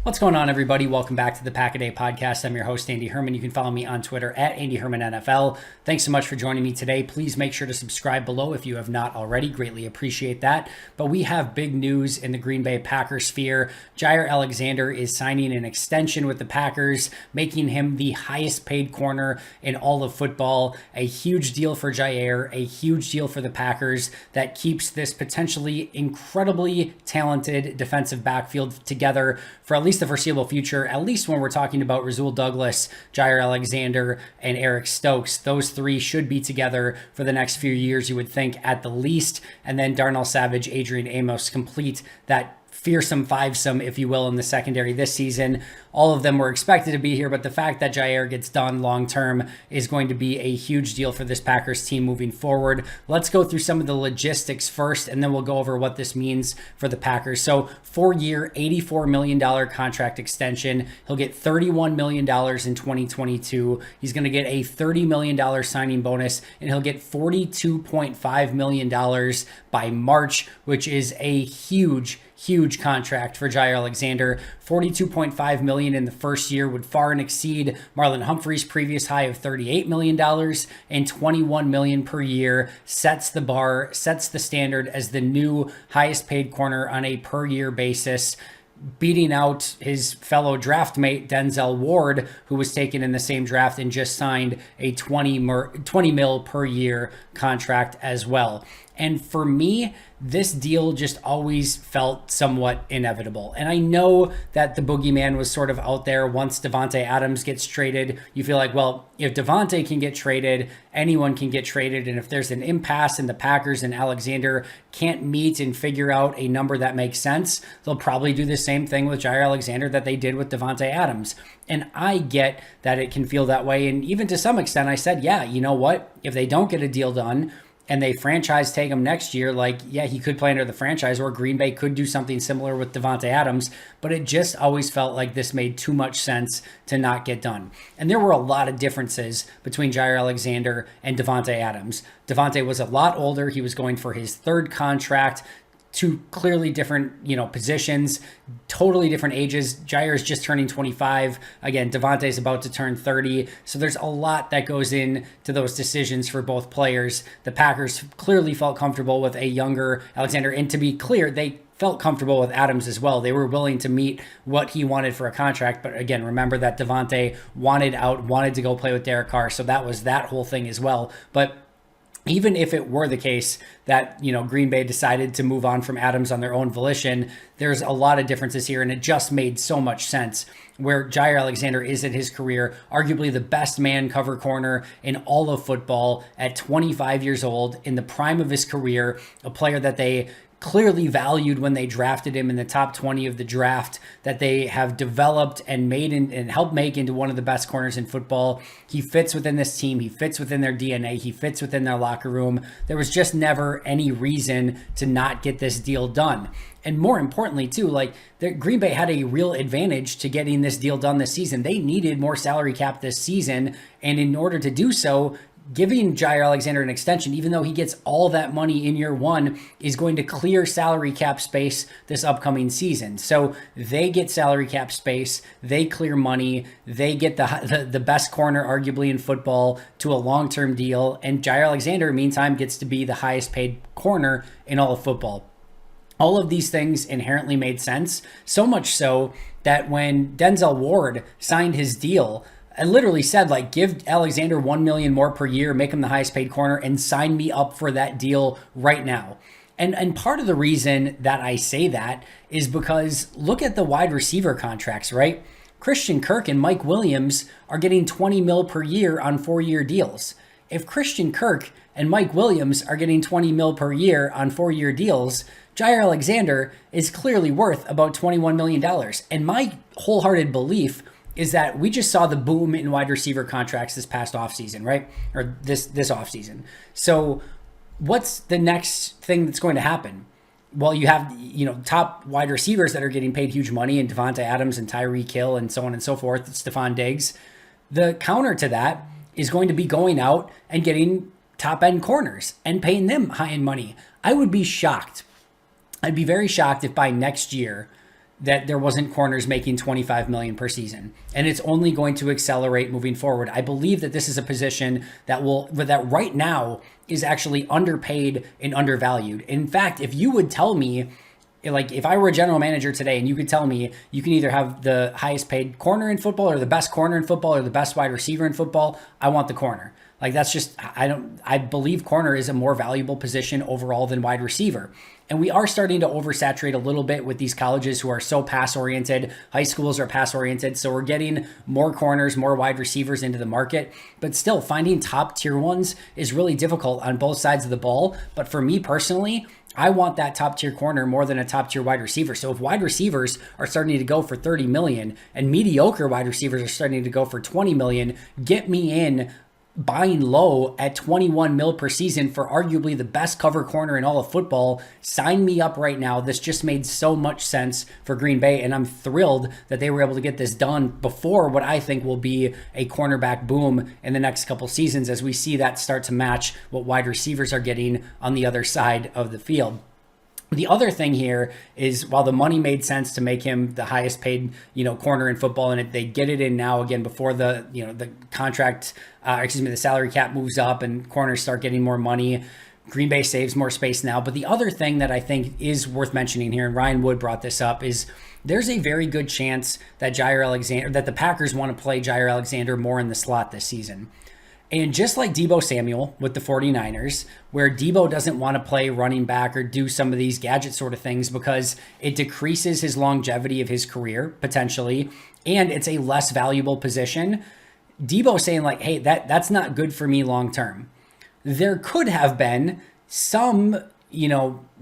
What's going on, everybody? Welcome back to the Pack a Day podcast. I'm your host, Andy Herman. You can follow me on Twitter at Andy Herman NFL. Thanks so much for joining me today. Please make sure to subscribe below if you have not already. Greatly appreciate that. But we have big news in the Green Bay Packers sphere. Jaire Alexander is signing an extension with the Packers, making him the highest paid corner in all of football. A huge deal for Jaire, a huge deal for the Packers that keeps this potentially incredibly talented defensive backfield together for at least the foreseeable future, at least when we're talking about Rasul Douglas, Jaire Alexander, and Eric Stokes. Those three should be together for the next few years, you would think, at the least. And then Darnell Savage, Adrian Amos complete that fearsome fivesome, if you will, in the secondary this season. All of them were expected to be here, but the fact that Jaire gets done long term is going to be a huge deal for this Packers team moving forward. Let's go through some of the logistics first, and then we'll go over what this means for the Packers. So 4-year, $84 million contract extension. He'll get $31 million in 2022. He's going to get a $30 million signing bonus, and he'll get $42.5 million by March, which is a huge contract for Jaire Alexander. $42.5 million in the first year would far and exceed Marlon Humphrey's previous high of $38 million, and $21 million per year sets the bar, sets the standard as the new highest paid corner on a per year basis, beating out his fellow draft mate Denzel Ward, who was taken in the same draft and just signed a 20 mil per year contract as well. And for me, this deal just always felt somewhat inevitable. And I know that the boogeyman was sort of out there once DeVante Adams gets traded. You feel like, well, if DeVante can get traded, anyone can get traded. And if there's an impasse and the Packers and Alexander can't meet and figure out a number that makes sense, they'll probably do the same thing with Jaire Alexander that they did with DeVante Adams. And I get that it can feel that way. And even to some extent, I said, yeah, you know what? If they don't get a deal done, and they franchise tag him next year, like, yeah, he could play under the franchise, or Green Bay could do something similar with DeVante Adams, but it just always felt like this made too much sense to not get done. And there were a lot of differences between Jaire Alexander and DeVante Adams. DeVante was a lot older. He was going for his third contract. Two clearly different, positions, totally different ages. Jaire is just turning 25. Again, DeVante is about to turn 30. So there's a lot that goes into those decisions for both players. The Packers clearly felt comfortable with a younger Alexander. And to be clear, they felt comfortable with Adams as well. They were willing to meet what he wanted for a contract. But again, remember that DeVante wanted to go play with Derek Carr. So that was that whole thing as well. But even if it were the case that, Green Bay decided to move on from Adams on their own volition, there's a lot of differences here, and it just made so much sense where Jaire Alexander is in his career, arguably the best man cover corner in all of football at 25 years old, in the prime of his career, a player that they clearly valued when they drafted him in the top 20 of the draft, that they have developed and made and helped make into one of the best corners in football. He fits within this team. He fits within their DNA. He fits within their locker room. There was just never any reason to not get this deal done. And more importantly, too, Green Bay had a real advantage to getting this deal done this season. They needed more salary cap this season. And in order to do so, giving Jaire Alexander an extension, even though he gets all that money in year one, is going to clear salary cap space this upcoming season. So they get salary cap space, they clear money, they get the best corner arguably in football to a long-term deal, and Jaire Alexander, meantime, gets to be the highest paid corner in all of football. All of these things inherently made sense, so much so that when Denzel Ward signed his deal, I literally said, give Alexander $1 million more per year, make him the highest paid corner, and sign me up for that deal right now. And part of the reason that I say that is because look at the wide receiver contracts, right? Christian Kirk and Mike Williams are getting $20 million per year on 4-year deals. If Christian Kirk and Mike Williams are getting $20 million per year on 4-year deals, Jaire Alexander is clearly worth about $21 million. And my wholehearted belief is that we just saw the boom in wide receiver contracts this past offseason, right? Or this offseason. So what's the next thing that's going to happen? Well, you have, top wide receivers that are getting paid huge money, and DeVante Adams and Tyreek Hill and so on and so forth, Stephon Diggs. The counter to that is going to be going out and getting top-end corners and paying them high-end money. I would be shocked. I'd be very shocked if by next year that there wasn't corners making 25 million per season, and it's only going to accelerate moving forward. I believe that this is a position that right now is actually underpaid and undervalued. In fact, if you would tell me, like, if I were a general manager today and you could tell me you can either have the highest paid corner in football or the best corner in football or the best wide receiver in football, I want the corner. Like, that's just, I believe corner is a more valuable position overall than wide receiver. And we are starting to oversaturate a little bit with these colleges who are so pass oriented. High schools are pass oriented. So we're getting more corners, more wide receivers into the market. But still, finding top tier ones is really difficult on both sides of the ball. But for me personally, I want that top tier corner more than a top tier wide receiver. So if wide receivers are starting to go for 30 million and mediocre wide receivers are starting to go for 20 million, get me in buying low at 21 mil per season for arguably the best cover corner in all of football. Sign me up right now. This just made so much sense for Green Bay, and I'm thrilled that they were able to get this done before what I think will be a cornerback boom in the next couple seasons as we see that start to match what wide receivers are getting on the other side of the field. The other thing here is, while the money made sense to make him the highest paid, corner in football, and they get it in now again before the contract, the salary cap moves up and corners start getting more money. Green Bay saves more space now. But the other thing that I think is worth mentioning here, and Ryan Wood brought this up, is there's a very good chance that that the Packers want to play Jaire Alexander more in the slot this season. And just like Deebo Samuel with the 49ers, where Deebo doesn't want to play running back or do some of these gadget sort of things because it decreases his longevity of his career potentially, and it's a less valuable position, Deebo saying like, hey, that's not good for me long term. There could have been some,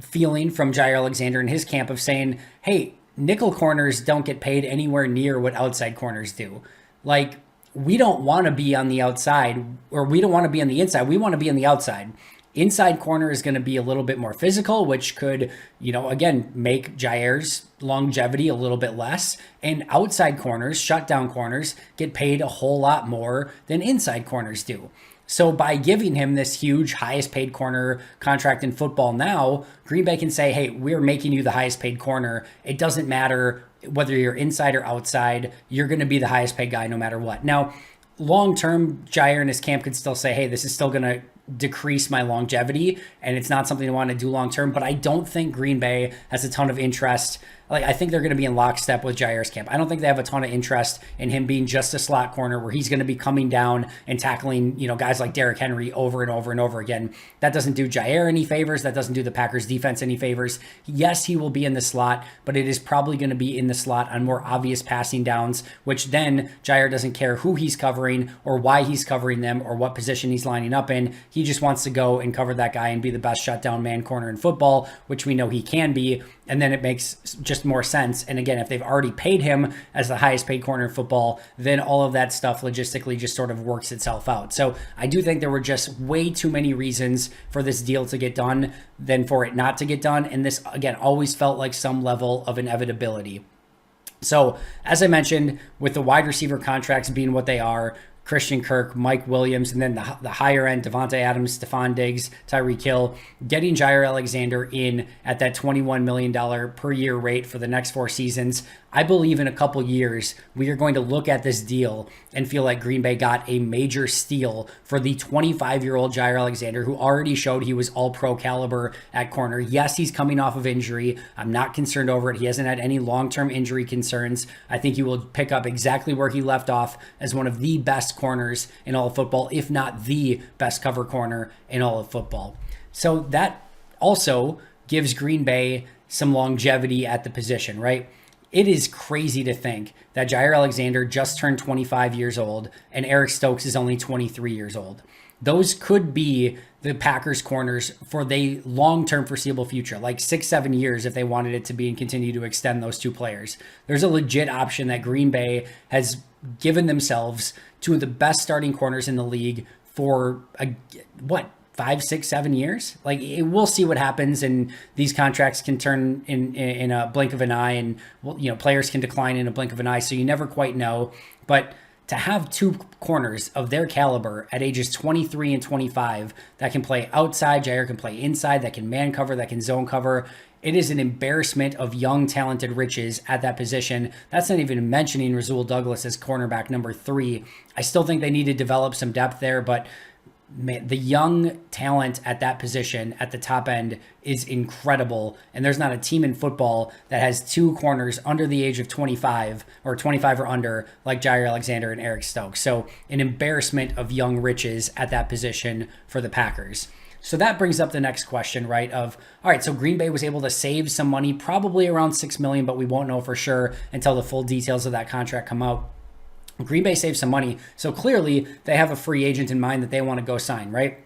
feeling from Jaire Alexander and his camp of saying, hey, nickel corners don't get paid anywhere near what outside corners do. Like, we don't want to be on the outside, or we don't want to be on the inside. We want to be on the outside. Inside corner is going to be a little bit more physical, which could, again, make Jaire's longevity a little bit less. And outside corners, shutdown corners, get paid a whole lot more than inside corners do. So by giving him this huge, highest paid corner contract in football now, Green Bay can say, hey, we're making you the highest paid corner. It doesn't matter whether you're inside or outside, you're going to be the highest paid guy no matter what. Now, long-term, Jaire and his camp could still say, hey, this is still going to decrease my longevity, and it's not something I want to do long-term, but I don't think Green Bay has a ton of interest. Like, I think they're going to be in lockstep with Jaire's camp. I don't think they have a ton of interest in him being just a slot corner where he's going to be coming down and tackling, guys like Derrick Henry over and over and over again. That doesn't do Jaire any favors. That doesn't do the Packers defense any favors. Yes, he will be in the slot, but it is probably going to be in the slot on more obvious passing downs, which then Jaire doesn't care who he's covering or why he's covering them or what position he's lining up in. He just wants to go and cover that guy and be the best shutdown man corner in football, which we know he can be. And then it makes just more sense. And again, if they've already paid him as the highest paid corner in football, then all of that stuff logistically just sort of works itself out. So I do think there were just way too many reasons for this deal to get done than for it not to get done. And this, again, always felt like some level of inevitability. So as I mentioned, with the wide receiver contracts being what they are, Christian Kirk, Mike Williams, and then the higher end, Devontae Adams, Stephon Diggs, Tyreek Hill, getting Jaire Alexander in at that $21 million per year rate for the next 4 seasons. I believe in a couple years, we are going to look at this deal and feel like Green Bay got a major steal for the 25-year-old Jaire Alexander, who already showed he was all-pro caliber at corner. Yes, he's coming off of injury. I'm not concerned over it. He hasn't had any long-term injury concerns. I think he will pick up exactly where he left off as one of the best corners in all of football, if not the best cover corner in all of football. So that also gives Green Bay some longevity at the position, right? It is crazy to think that Jaire Alexander just turned 25 years old and Eric Stokes is only 23 years old. Those could be the Packers corners for the long-term foreseeable future, like 6-7 years if they wanted it to be and continue to extend those two players. There's a legit option that Green Bay has given themselves two of the best starting corners in the league for 5, 6, 7 years. Like, we'll see what happens, and these contracts can turn in a blink of an eye, and players can decline in a blink of an eye, so you never quite know. But to have two corners of their caliber at ages 23 and 25 that can play outside, Jaire can play inside, that can man cover, that can zone cover. It is an embarrassment of young, talented riches at that position. That's not even mentioning Rasul Douglas as cornerback number 3. I still think they need to develop some depth there, but man, the young talent at that position at the top end is incredible. And there's not a team in football that has two corners under the age of 25 or 25 or under like Jaire Alexander and Eric Stokes. So an embarrassment of young riches at that position for the Packers. So that brings up the next question, right? Of, all right, so Green Bay was able to save some money, probably around $6 million, but we won't know for sure until the full details of that contract come out. Green Bay saved some money, so clearly they have a free agent in mind that they want to go sign, right?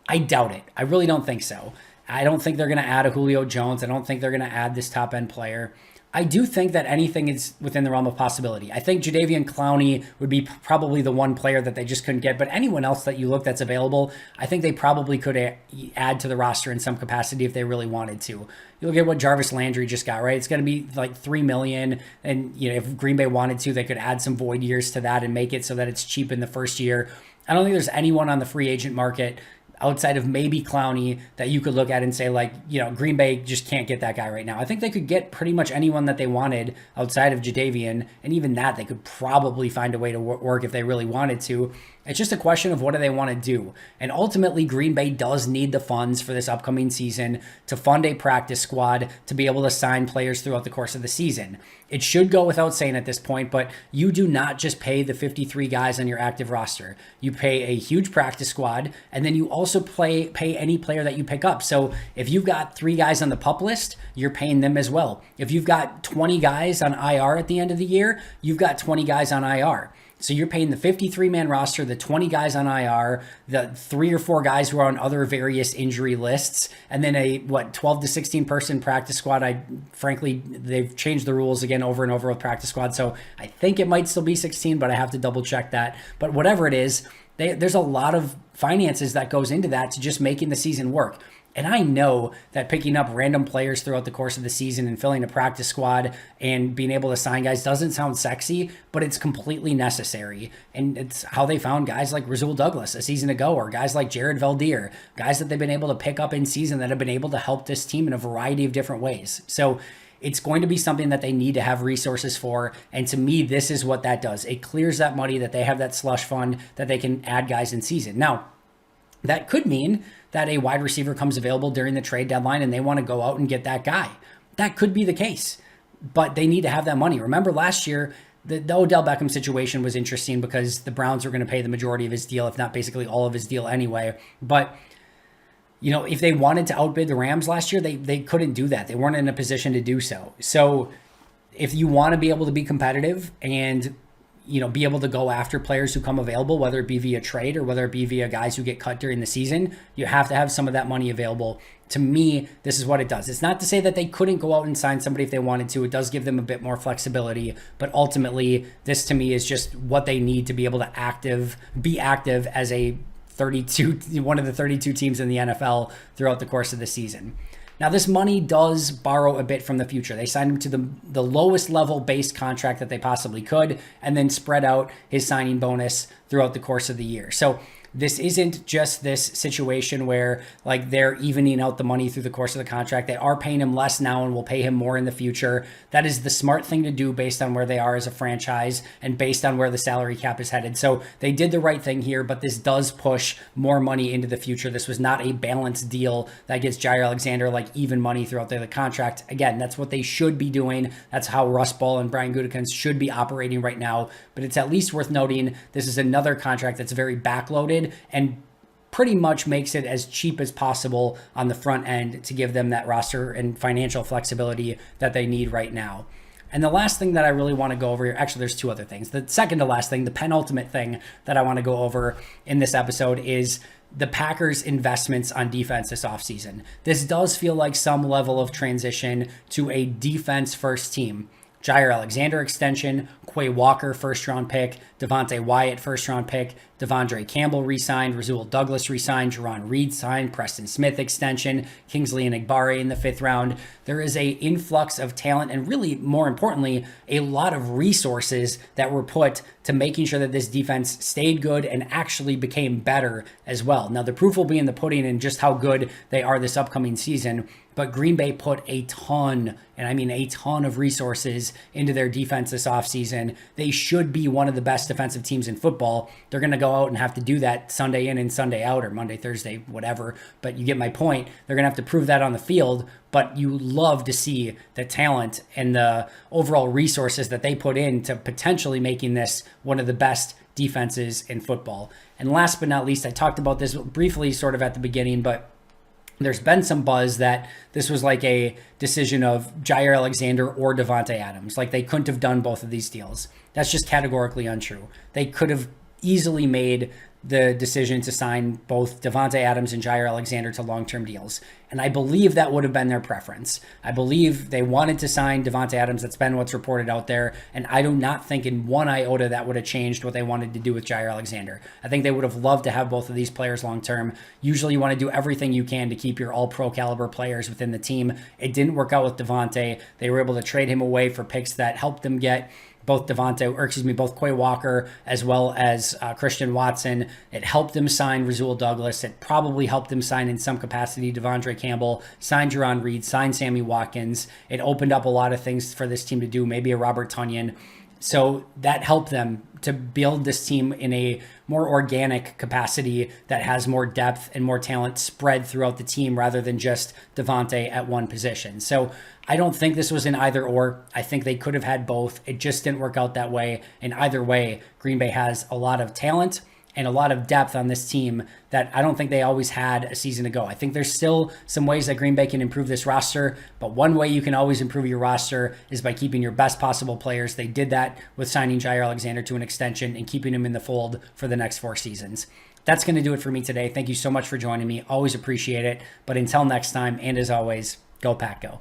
I doubt it. I really don't think so. I don't think they're going to add a Julio Jones. I don't think they're going to add this top-end player. I do think that anything is within the realm of possibility. I think Jadeveon Clowney would be probably the one player that they just couldn't get, but anyone else that you look that's available, I think they probably could add to the roster in some capacity if they really wanted to. You look at what Jarvis Landry just got, right? It's going to be like $3 million, and if Green Bay wanted to, they could add some void years to that and make it so that it's cheap in the first year. I don't think there's anyone on the free agent market outside of maybe Clowney that you could look at and say, like, Green Bay just can't get that guy right now. I think they could get pretty much anyone that they wanted outside of Jadeveon, and even that they could probably find a way to work if they really wanted to. It's just a question of what do they want to do. And ultimately, Green Bay does need the funds for this upcoming season to fund a practice squad to be able to sign players throughout the course of the season. It should go without saying at this point, but you do not just pay the 53 guys on your active roster. You pay a huge practice squad, and then you also pay any player that you pick up. So if you've got 3 guys on the PUP list, you're paying them as well. If you've got 20 guys on IR at the end of the year, you've got 20 guys on IR. So you're paying the 53-man roster, the 20 guys on IR, the 3 or 4 guys who are on other various injury lists, and then a 12 to 16 person practice squad. Frankly, they've changed the rules again over and over with practice squad, so I think it might still be 16, but I have to double check that. But whatever it is, there's a lot of finances that goes into that to just making the season work. And I know that picking up random players throughout the course of the season and filling a practice squad and being able to sign guys doesn't sound sexy, but it's completely necessary. And it's how they found guys like Rasul Douglas a season ago, or guys like Jared Valdir, guys that they've been able to pick up in season that have been able to help this team in a variety of different ways. So it's going to be something that they need to have resources for. And to me, this is what that does. It clears that money that they have, that slush fund that they can add guys in season. Now, that could mean that a wide receiver comes available during the trade deadline and they want to go out and get that guy. That could be the case, but they need to have that money. Remember last year, the Odell Beckham situation was interesting because the Browns were going to pay the majority of his deal, if not basically all of his deal anyway. But if they wanted to outbid the Rams last year, they couldn't do that. They weren't in a position to do so. So if you want to be able to be competitive and be able to go after players who come available, whether it be via trade or whether it be via guys who get cut during the season, you have to have some of that money available. To me, this is what it does. It's not to say that they couldn't go out and sign somebody if they wanted to. It does give them a bit more flexibility, but ultimately, this to me is just what they need to be able to be active as one of the 32 teams in the NFL throughout the course of the season. Now, this money does borrow a bit from the future. They signed him to the lowest level base contract that they possibly could, and then spread out his signing bonus throughout the course of the year. So this isn't just this situation where they're evening out the money through the course of the contract. They are paying him less now and will pay him more in the future. That is the smart thing to do based on where they are as a franchise and based on where the salary cap is headed. So they did the right thing here, but this does push more money into the future. This was not a balanced deal that gets Jaire Alexander even money throughout the contract. Again, that's what they should be doing. That's how Russ Ball and Brian Gutekunst should be operating right now. But it's at least worth noting this is another contract that's very backloaded and pretty much makes it as cheap as possible on the front end to give them that roster and financial flexibility that they need right now. And the last thing that I really want to go over here, actually there's 2 other things. The second to last thing, the penultimate thing that I want to go over in this episode is the Packers' investments on defense this offseason. This does feel like some level of transition to a defense-first team. Jaire Alexander extension, Quay Walker first-round pick, DeVante Wyatt first-round pick, Devondre Campbell re-signed, Rasul Douglas re-signed, Jerron Reed signed, Preston Smith extension, Kingsley Enagbare in the 5th round. There is a influx of talent and really, more importantly, a lot of resources that were put to making sure that this defense stayed good and actually became better as well. Now, the proof will be in the pudding and just how good they are this upcoming season. But Green Bay put a ton, and I mean a ton of resources into their defense this offseason. They should be one of the best defensive teams in football. They're going to go out and have to do that Sunday in and Sunday out, or Monday, Thursday, whatever. But you get my point. They're going to have to prove that on the field. But you love to see the talent and the overall resources that they put into potentially making this one of the best defenses in football. And last but not least, I talked about this briefly sort of at the beginning, but there's been some buzz that this was like a decision of Jaire Alexander or DeVante Adams. Like they couldn't have done both of these deals. That's just categorically untrue. They could have easily made the decision to sign both DeVante Adams and Jaire Alexander to long-term deals. And I believe that would have been their preference. I believe they wanted to sign DeVante Adams. That's been what's reported out there. And I do not think in one iota that would have changed what they wanted to do with Jaire Alexander. I think they would have loved to have both of these players long-term. Usually you want to do everything you can to keep your all-pro caliber players within the team. It didn't work out with DeVante. They were able to trade him away for picks that helped them get both both Quay Walker as well as Christian Watson. It helped them sign Rasul Douglas. It probably helped them sign in some capacity Devondre Campbell, sign Jerron Reed, sign Sammy Watkins. It opened up a lot of things for this team to do, maybe a Robert Tonyan. So that helped them to build this team in a more organic capacity that has more depth and more talent spread throughout the team rather than just DeVante at one position. So I don't think this was an either or. I think they could have had both. It just didn't work out that way. And either way, Green Bay has a lot of talent and a lot of depth on this team that I don't think they always had a season ago. I think there's still some ways that Green Bay can improve this roster, but one way you can always improve your roster is by keeping your best possible players. They did that with signing Jaire Alexander to an extension and keeping him in the fold for the next 4 seasons. That's going to do it for me today. Thank you so much for joining me. Always appreciate it. But until next time, and as always, go Pack Go.